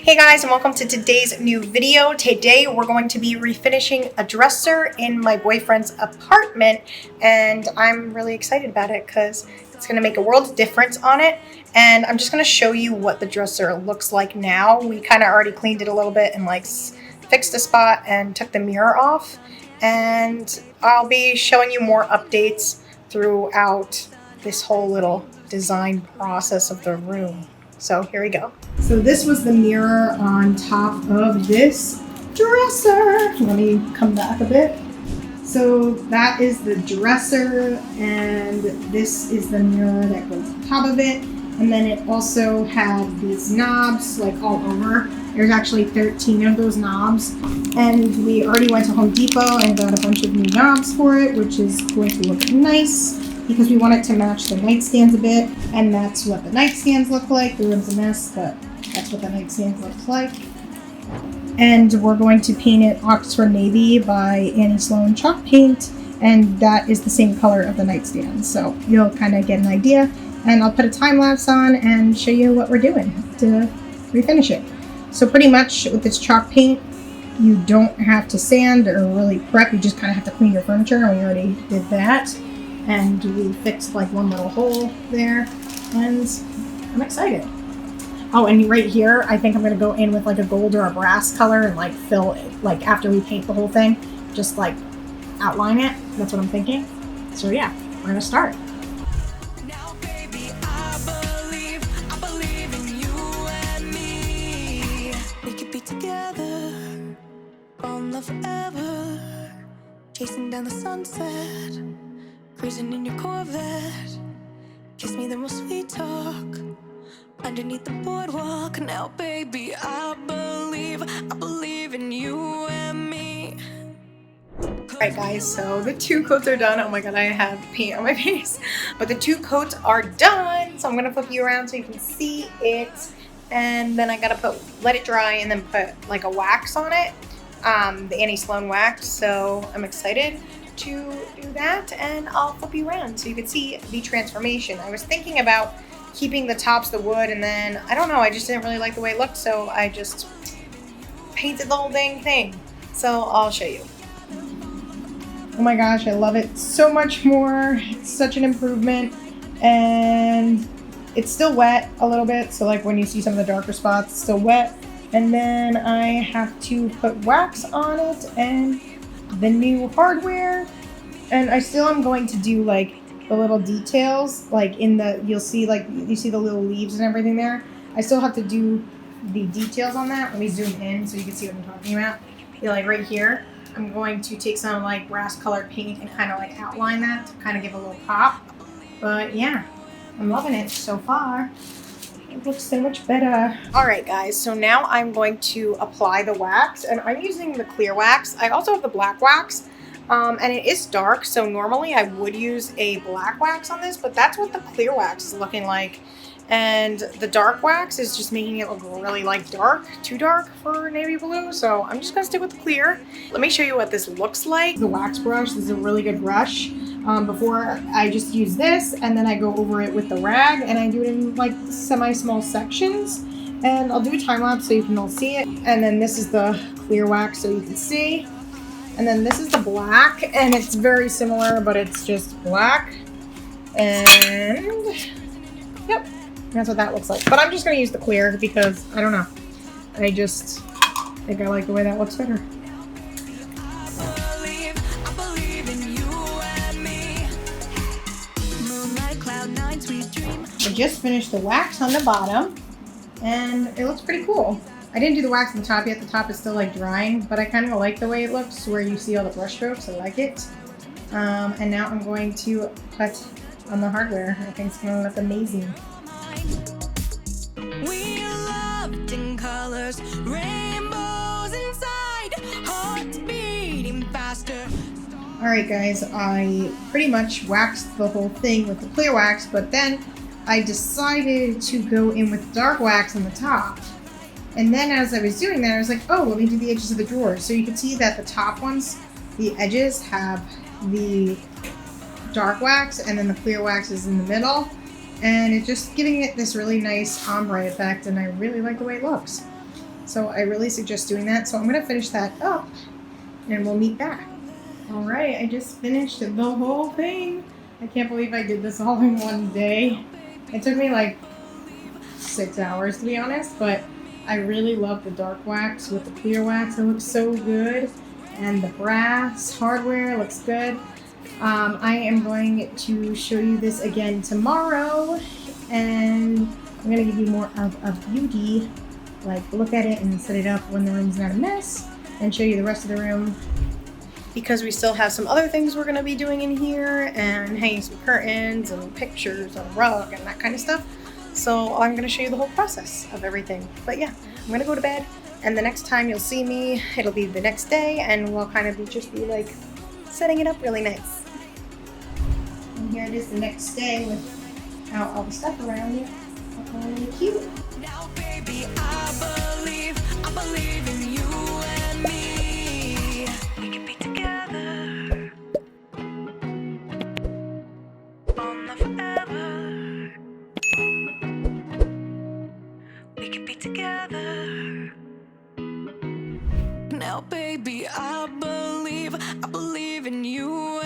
Hey guys, and welcome to today's new video. Today we're going to be refinishing a dresser in my boyfriend's apartment, and I'm really excited about it because it's going to make a world of difference on it. And I'm just going to show you what the dresser looks like now. We kind of already cleaned it a little bit and fixed the spot and took the mirror off, and I'll be showing you more updates throughout this whole little design process of the room. So here we go. So this was the mirror on top of this dresser. Let me come back a bit. So that is the dresser, and this is the mirror that goes on top of it. And then it also had these knobs all over. There's actually 13 of those knobs. And we already went to Home Depot and got a bunch of new knobs for it, which is going to look nice, because we want it to match the nightstands a bit, and that's what the nightstands look like. The room's a mess, but that's what the nightstands look like. And we're going to paint it Oxford Navy by Sloan chalk paint, and that is the same color of the nightstand. So you'll kind of get an idea, and I'll put a time lapse on and show you what we're doing to refinish it. So pretty much with this chalk paint, you don't have to sand or really prep. You just kind of have to clean your furniture, and we already did that. And we fixed one little hole there, and I'm excited. Oh, and right here, I think I'm gonna go in with a gold or a brass color and fill it, after we paint the whole thing, just outline it. That's what I'm thinking. So yeah, we're gonna start. Now, baby, I believe in you and me. We could be together, fall in love forever, chasing down the sunset. Cruising in your Corvette, kiss me then we'll sweet talk underneath the boardwalk. Now baby, I believe in you and me. Alright guys, so the 2 coats are done. Oh my god, I have paint on my face. But the 2 coats are done, so I'm gonna flip you around so you can see it. And then I gotta let it dry and then put a wax on it, the Sloan wax. So I'm excited to do that, and I'll flip you around so you can see the transformation. I was thinking about keeping the tops the wood, and then I don't know, I just didn't really like the way it looked, so I just painted the whole dang thing. So I'll show you. Oh my gosh, I love it so much more. It's such an improvement, and it's still wet a little bit, so when you see some of the darker spots, it's still wet. And then I have to put wax on it and the new hardware, and I still am going to do the little details in the, you'll see you see the little leaves and everything there. I still have to do the details on that. Let me zoom in so you can see what I'm talking about. Right here, I'm going to take some brass colored paint and kind of outline that to kind of give a little pop. But yeah, I'm loving it so far. It looks so much better. Alright guys, so now I'm going to apply the wax, and I'm using the clear wax. I also have the black wax, and it is dark, so normally I would use a black wax on this, but that's what the clear wax is looking like. And the dark wax is just making it look really dark, too dark for navy blue, so I'm just gonna stick with the clear. Let me show you what this looks like. The wax brush, this is a really good brush. Before I just use this, and then I go over it with the rag, and I do it in semi-small sections, and I'll do a time lapse so you can all see it. And then this is the clear wax so you can see, and then this is the black, and it's very similar, but it's just black. And yep, that's what that looks like. But I'm just going to use the clear because I don't know, I just think I like the way that looks better. I just finished the wax on the bottom, and it looks pretty cool. I didn't do the wax on the top yet. The top is still drying, but I kind of like the way it looks where you see all the brush strokes. I like it. And now I'm going to put on the hardware. I think it's going to look amazing. We loved in colors, rainbows inside, hearts beating faster. Alright guys, I pretty much waxed the whole thing with the clear wax, but then I decided to go in with dark wax on the top. And then as I was doing that, I was like, oh, let me do the edges of the drawers. So you can see that the top ones, the edges have the dark wax, and then the clear wax is in the middle. And it's just giving it this really nice ombre effect, and I really like the way it looks. So I really suggest doing that. So I'm gonna finish that up and we'll meet back. All right, I just finished the whole thing. I can't believe I did this all in one day. It took me like 6 hours to be honest, but I really love the dark wax with the clear wax. It looks so good. And the brass hardware looks good. I am going to show you this again tomorrow, and I'm going to give you more of a beauty, like look at it and set it up when the room's not a mess, and show you the rest of the room. Because we still have some other things we're going to be doing in here, and hanging some curtains and pictures on a rug and that kind of stuff. So I'm going to show you the whole process of everything. But yeah, I'm going to go to bed, and the next time you'll see me, it'll be the next day, and we'll kind of just be like setting it up really nice. And here it is the next day without all the stuff around it. Looking really cute. Now, baby, I believe in you and me. We can be together, on the forever. We can be together. Now, baby, I believe in you